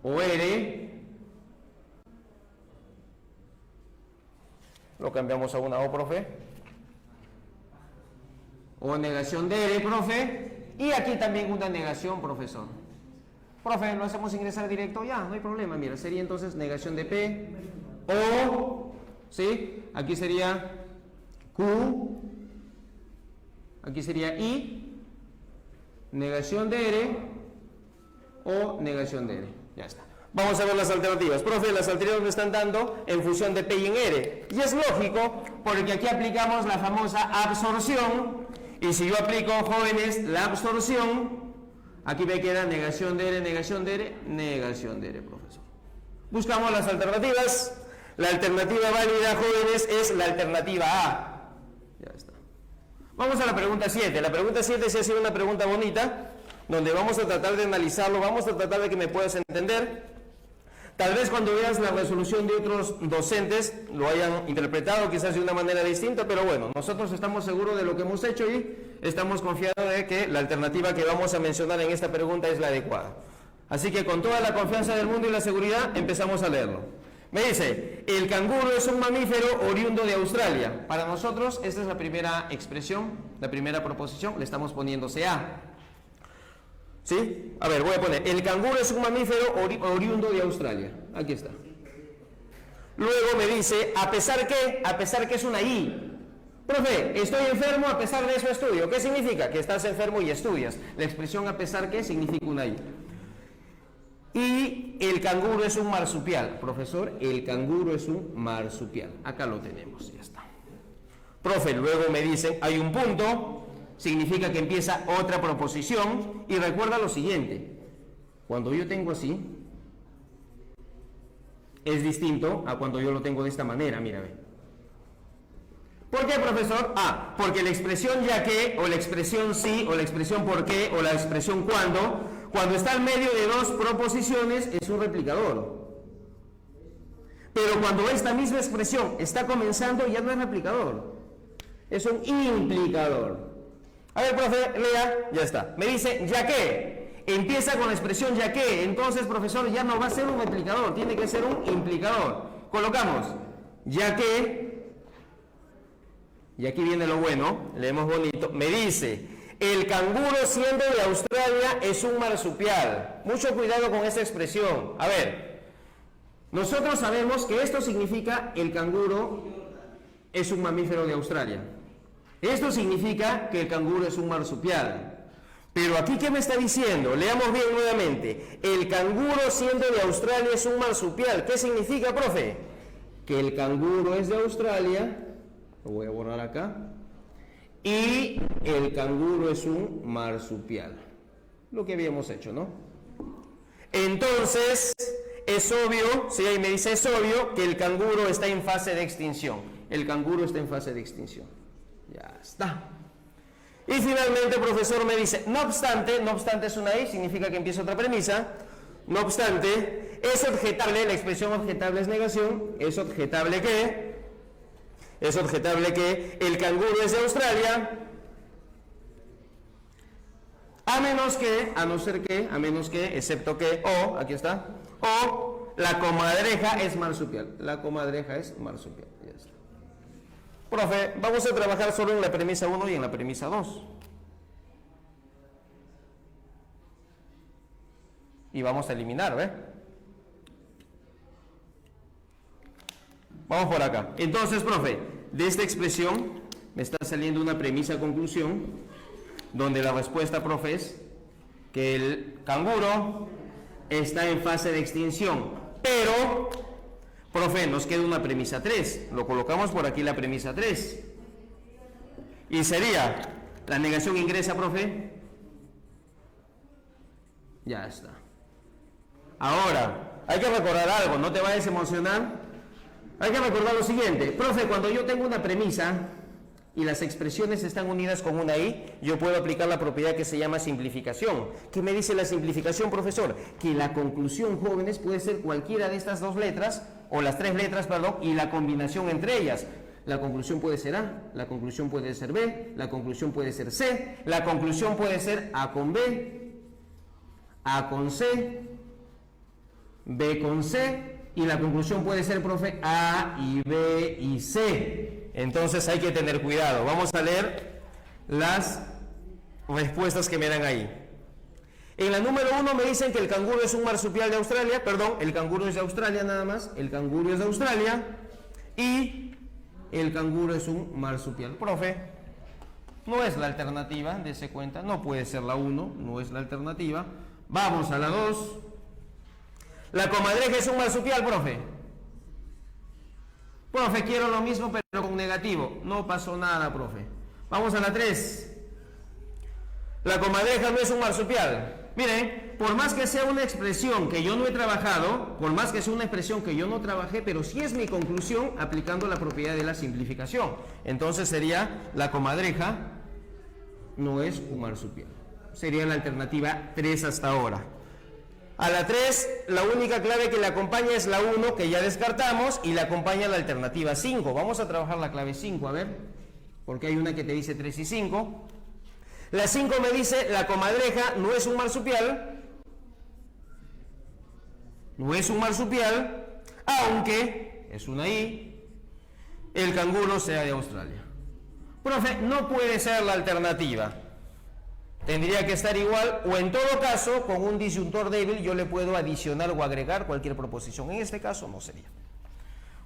o R, lo cambiamos a una O, profe, o negación de R, profe, y aquí también una negación, profesor. Profe, lo hacemos ingresar directo, ya, no hay problema, mira, sería entonces negación de P, O, ¿sí? Aquí sería Q, aquí sería I, negación de R, o negación de R, ya está. Vamos a ver las alternativas. Profe, las alternativas me están dando en función de P y en R. Y es lógico, porque aquí aplicamos la famosa absorción. Y si yo aplico, jóvenes, la absorción, aquí me queda negación de R, negación de R, negación de R, profesor. Buscamos las alternativas. La alternativa válida, jóvenes, es la alternativa A. Ya está. Vamos a la pregunta 7. La pregunta 7 sí ha sido una pregunta bonita, donde vamos a tratar de analizarlo, vamos a tratar de que me puedas entender. Tal vez cuando veas la resolución de otros docentes lo hayan interpretado quizás de una manera distinta, pero bueno, nosotros estamos seguros de lo que hemos hecho y estamos confiados de que la alternativa que vamos a mencionar en esta pregunta es la adecuada. Así que con toda la confianza del mundo y la seguridad empezamos a leerlo. Me dice, el canguro es un mamífero oriundo de Australia. Para nosotros esta es la primera expresión, la primera proposición, le estamos poniendo CA. ¿Sí? A ver, voy a poner, el canguro es un mamífero oriundo de Australia. Aquí está. Luego me dice, a pesar que es una I. Profe, estoy enfermo, a pesar de eso estudio. ¿Qué significa? Que estás enfermo y estudias. La expresión a pesar que significa una I. Y el canguro es un marsupial. Profesor, el canguro es un marsupial. Acá lo tenemos, ya está. Profe, luego me dicen, hay un punto, significa que empieza otra proposición. Y recuerda lo siguiente, cuando yo tengo así, es distinto a cuando yo lo tengo de esta manera, mira, ve. ¿Por qué, profesor? Ah, porque la expresión ya que, o la expresión sí, o la expresión por qué, o la expresión cuando está en medio de dos proposiciones, es un replicador. Pero cuando esta misma expresión está comenzando, ya no es replicador, es un implicador. A ver, profe, lea, ya está. Me dice, ya que, empieza con la expresión ya que, entonces, profesor, ya no va a ser un replicador, tiene que ser un implicador. Colocamos, ya que, y aquí viene lo bueno, leemos bonito, me dice, el canguro siendo de Australia es un marsupial. Mucho cuidado con esa expresión. A ver, nosotros sabemos que esto significa el canguro es un mamífero de Australia. Esto significa que el canguro es un marsupial. Pero aquí, ¿qué me está diciendo? Leamos bien nuevamente. El canguro siendo de Australia es un marsupial. ¿Qué significa, profe? Que el canguro es de Australia. Lo voy a borrar acá. Y el canguro es un marsupial. Lo que habíamos hecho, ¿no? Entonces, es obvio, si ahí me dice es obvio, que el canguro está en fase de extinción. El canguro está en fase de extinción. Ya está. Y finalmente, profesor, me dice, no obstante es una I, significa que empieza otra premisa. No obstante, es objetable, la expresión objetable es negación, es objetable que el canguro es de Australia, a menos que, excepto que, o, aquí está, o la comadreja es marsupial. La comadreja es marsupial. Ya está. Profe, vamos a trabajar solo en la premisa 1 y en la premisa 2. Y vamos a eliminar, ¿ve? Vamos por acá. Entonces, profe, de esta expresión me está saliendo una premisa-conclusión, donde la respuesta, profe, es que el canguro está en fase de extinción. Pero, profe, nos queda una premisa 3. Lo colocamos por aquí, la premisa 3. Y sería, la negación ingresa, profe. Ya está. Ahora, hay que recordar algo, no te vayas a emocionar. Hay que recordar lo siguiente. Profe, cuando yo tengo una premisa y las expresiones están unidas con una I, yo puedo aplicar la propiedad que se llama simplificación. ¿Qué me dice la simplificación, profesor? Que la conclusión, jóvenes, puede ser cualquiera de estas dos letras, o las tres letras, perdón, y la combinación entre ellas. La conclusión puede ser A, la conclusión puede ser B, la conclusión puede ser C, la conclusión puede ser A con B, A con C, B con C, y la conclusión puede ser, profe, A y B y C. Entonces hay que tener cuidado. Vamos a leer las respuestas que me dan ahí. En la número 1 me dicen que el canguro es un marsupial de Australia, perdón, el canguro es de Australia nada más, el canguro es de Australia y el canguro es un marsupial. Profe, no es la alternativa, dése cuenta, no puede ser la 1, no es la alternativa. Vamos a la 2. La comadreja es un marsupial, profe. Profe, quiero lo mismo pero con negativo. No pasó nada, profe. Vamos a la 3. La comadreja no es un marsupial. Miren, por más que sea una expresión que yo no he trabajado, por más que sea una expresión que yo no trabajé, pero sí es mi conclusión aplicando la propiedad de la simplificación. Entonces sería la comadreja no es un marsupial. Sería la alternativa 3 hasta ahora. A la 3, la única clave que le acompaña es la 1, que ya descartamos, y le acompaña la alternativa 5. Vamos a trabajar la clave 5, a ver, porque hay una que te dice 3 y 5. La 5 me dice, la comadreja no es un marsupial, aunque, es una I, el canguro sea de Australia. Profe, no puede ser la alternativa. Tendría que estar igual, o en todo caso, con un disyuntor débil yo le puedo adicionar o agregar cualquier proposición. En este caso no sería.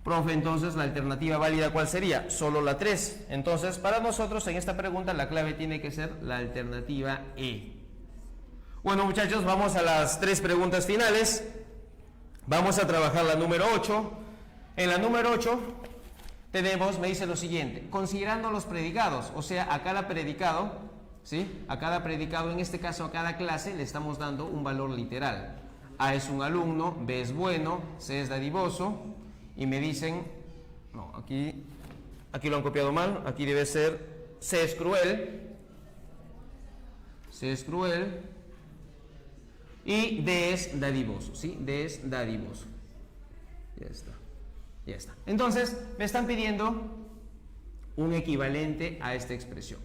Profe, entonces la alternativa válida, ¿cuál sería? Solo la 3. Entonces, para nosotros en esta pregunta la clave tiene que ser la alternativa E. Bueno, muchachos, vamos a las 3 preguntas finales. Vamos a trabajar la número 8. En la número 8 tenemos, me dice lo siguiente, considerando los predicados, o sea, a cada predicado, ¿sí? A cada predicado, en este caso a cada clase, le estamos dando un valor literal. A es un alumno, B es bueno, C es dadivoso, y me dicen, no, aquí lo han copiado mal, aquí debe ser C es cruel, y D es dadivoso, ¿sí? D es dadivoso. Ya está. Entonces, me están pidiendo un equivalente a esta expresión.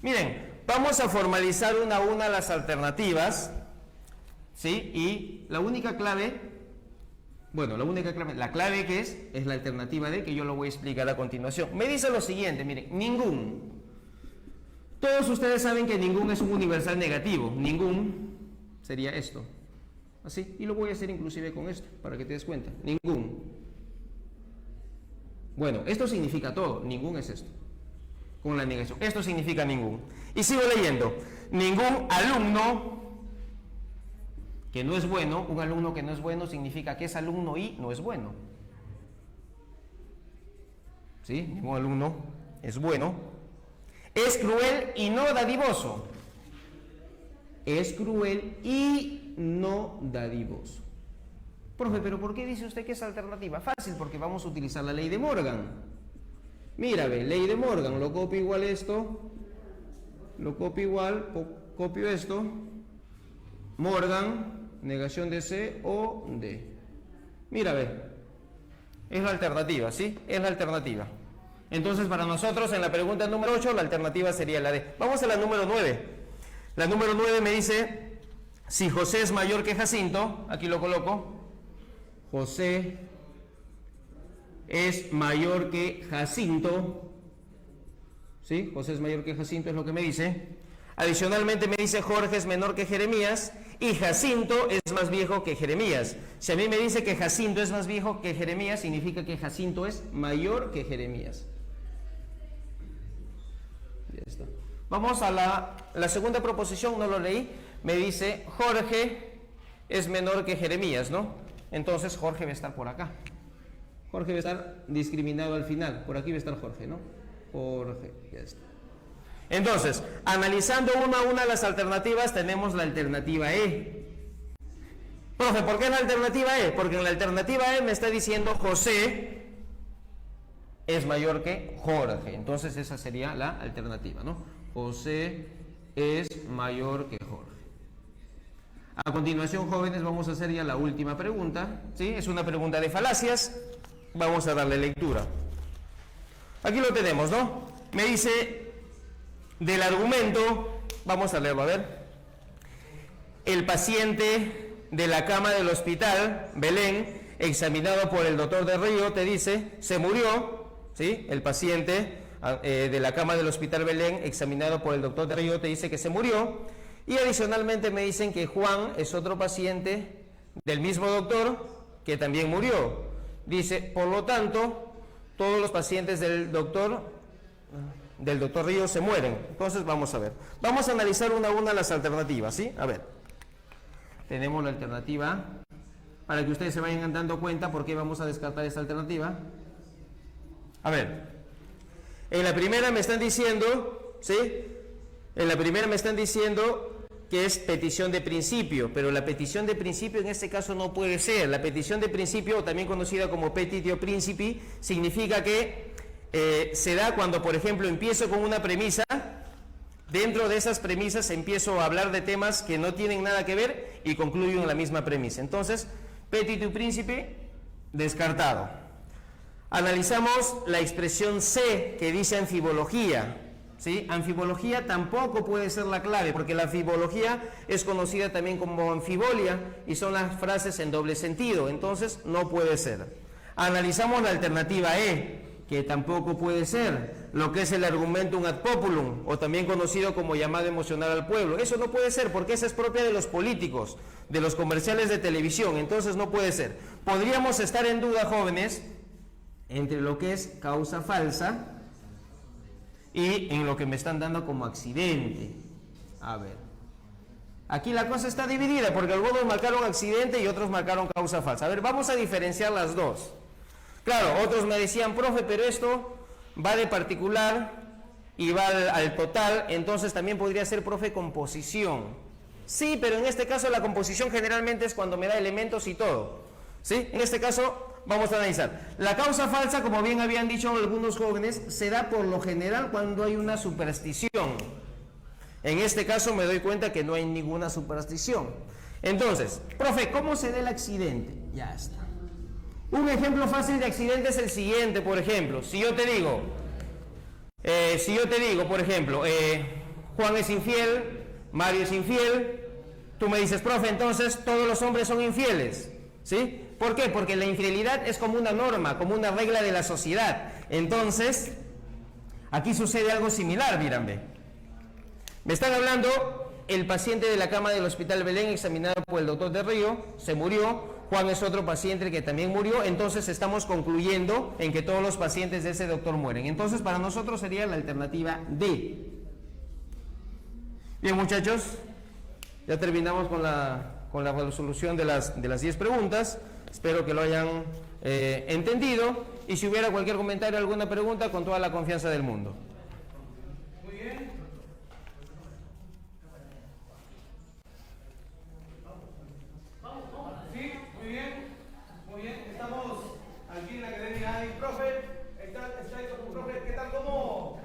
Miren, vamos a formalizar una a una las alternativas, ¿sí? Y la única clave, la clave que es la alternativa D, que yo lo voy a explicar a continuación. Me dice lo siguiente, miren, ningún. Todos ustedes saben que ningún es un universal negativo. Ningún sería esto. Así, y lo voy a hacer inclusive con esto, para que te des cuenta. Ningún. Bueno, esto significa todo, ningún es esto. Con la negación. Esto significa ningún. Y sigo leyendo. Ningún alumno que no es bueno, un alumno que no es bueno significa que es alumno y no es bueno. ¿Sí? Ningún alumno es bueno. Es cruel y no dadivoso. Es cruel y no dadivoso. Profe, ¿pero por qué dice usted que es alternativa? Fácil, porque vamos a utilizar la ley de Morgan. Mira, ve, ley de Morgan, lo copio igual esto, lo copio igual, copio esto, Morgan, negación de C o D. Mira, ve, es la alternativa, ¿sí? Es la alternativa. Entonces, para nosotros, en la pregunta número 8, la alternativa sería la D. Vamos a la número 9. La número 9 me dice, si José es mayor que Jacinto, aquí lo coloco, José es mayor que Jacinto, ¿sí? José es mayor que Jacinto, es lo que me dice. Adicionalmente me dice Jorge es menor que Jeremías y Jacinto es más viejo que Jeremías. Si a mí me dice que Jacinto es más viejo que Jeremías, significa que Jacinto es mayor que Jeremías. Ya está. Vamos a la segunda proposición, no lo leí. Me dice Jorge es menor que Jeremías, ¿no? Entonces Jorge va a estar por acá. Jorge va a estar discriminado al final. Por aquí va a estar Jorge, ¿no? Jorge, ya está. Entonces, analizando una a una las alternativas, tenemos la alternativa E. Profe, ¿por qué la alternativa E? Porque en la alternativa E me está diciendo José es mayor que Jorge. Entonces esa sería la alternativa, ¿no? José es mayor que Jorge. A continuación, jóvenes, vamos a hacer ya la última pregunta, ¿sí? Es una pregunta de falacias. Vamos a darle lectura. Aquí lo tenemos, ¿no? Me dice del argumento, vamos a leerlo, a ver. El paciente de la cama del hospital Belén, examinado por el doctor de Río, te dice, se murió, ¿sí? El paciente de la cama del hospital Belén, examinado por el doctor de Río, te dice que se murió. Y adicionalmente me dicen que Juan es otro paciente del mismo doctor que también murió. Dice, por lo tanto, todos los pacientes del doctor Río se mueren. Entonces vamos a ver. Vamos a analizar una a una las alternativas, ¿sí? A ver. Tenemos la alternativa, para que ustedes se vayan dando cuenta por qué vamos a descartar esta alternativa. A ver. En la primera me están diciendo, ¿sí? En la primera me están diciendo que es petición de principio, pero la petición de principio en este caso no puede ser. La petición de principio, también conocida como petitio principi, significa que se da cuando, por ejemplo, empiezo con una premisa, dentro de esas premisas empiezo a hablar de temas que no tienen nada que ver y concluyo en la misma premisa. Entonces, petitio principi, descartado. Analizamos la expresión C que dice anfibología. ¿Sí? Anfibología tampoco puede ser la clave, porque la anfibología es conocida también como anfibolia y son las frases en doble sentido, entonces no puede ser. Analizamos la alternativa E, que tampoco puede ser, lo que es el argumentum ad populum, o también conocido como llamada emocional al pueblo. Eso no puede ser, porque esa es propia de los políticos, de los comerciales de televisión, entonces no puede ser. Podríamos estar en duda, jóvenes, entre lo que es causa falsa y en lo que me están dando como accidente. A ver, aquí la cosa está dividida porque algunos marcaron accidente y otros marcaron causa falsa. A ver, vamos a diferenciar las dos. Claro, otros me decían, profe, pero esto va de particular y va al total, entonces también podría ser, profe, composición. Sí, pero en este caso la composición generalmente es cuando me da elementos y todo, ¿sí? En este caso vamos a analizar. La causa falsa, como bien habían dicho algunos jóvenes, se da por lo general cuando hay una superstición. En este caso me doy cuenta que no hay ninguna superstición. Entonces, profe, ¿cómo se da el accidente? Ya está. Un ejemplo fácil de accidente es el siguiente, por ejemplo. Si yo te digo, por ejemplo, Juan es infiel, Mario es infiel, tú me dices, profe, entonces todos los hombres son infieles, ¿sí? ¿Por qué? Porque la infidelidad es como una norma, como una regla de la sociedad. Entonces, aquí sucede algo similar, mírenme. Me están hablando, el paciente de la cama del hospital Belén, examinado por el doctor de Río, se murió. Juan es otro paciente que también murió. Entonces estamos concluyendo en que todos los pacientes de ese doctor mueren. Entonces, para nosotros sería la alternativa D. Bien, muchachos, ya terminamos con la resolución de las 10 preguntas. Espero que lo hayan entendido, y si hubiera cualquier comentario, alguna pregunta, con toda la confianza del mundo. Muy bien. Sí, muy bien. Muy bien. Estamos aquí en la Academia ADIC, profe. Profe, ¿qué tal? ¿Cómo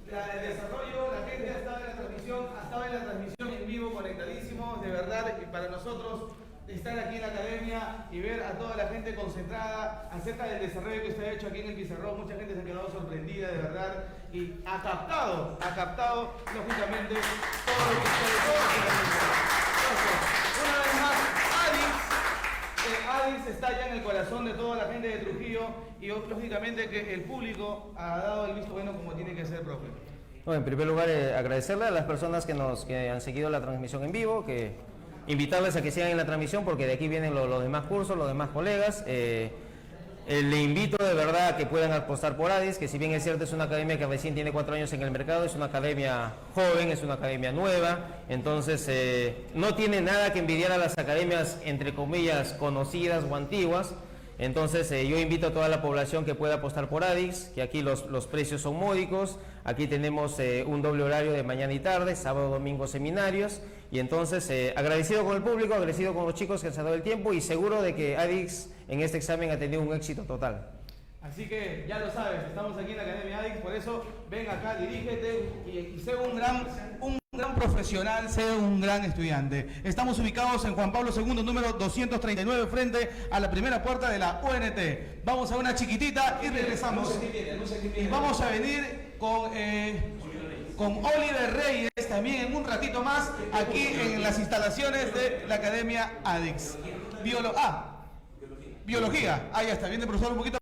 el desarrollo? La gente ha estado en la transmisión en vivo, conectadísimos, de verdad, y para nosotros estar aquí en la academia y ver a toda la gente concentrada acerca del desarrollo que se ha hecho aquí en el pizarrón. Mucha gente se ha quedado sorprendida, de verdad, y ha captado, lógicamente, todo lo que una vez más, ADIC está ya en el corazón de toda la gente de Trujillo, y lógicamente que el público ha dado el visto bueno como tiene que ser, profe. Bueno, en primer lugar, agradecerle a las personas que han seguido la transmisión en vivo, invitarles a que sigan en la transmisión, porque de aquí vienen los demás cursos, los demás colegas. Le invito de verdad a que puedan apostar por ADIC, que si bien es cierto es una academia que recién tiene 4 años en el mercado, es una academia joven, es una academia nueva, entonces no tiene nada que envidiar a las academias, entre comillas, conocidas o antiguas. Entonces yo invito a toda la población que pueda apostar por ADIC, que aquí los precios son módicos. Aquí tenemos un doble horario de mañana y tarde, sábado, domingo seminarios, y entonces agradecido con el público, agradecido con los chicos que se han dado el tiempo, y seguro de que ADIC en este examen ha tenido un éxito total. Así que ya lo sabes, estamos aquí en la Academia ADIC, por eso ven acá, dirígete y sé un gran profesional, sé un gran estudiante. Estamos ubicados en Juan Pablo II, número 239, frente a la primera puerta de la UNT. Vamos a una chiquitita y regresamos. Y vamos a venir con con Oliver Reyes, también en un ratito más, aquí en las instalaciones de la Academia ADEX. Biología. Ah, ya está, viene el profesor un poquito.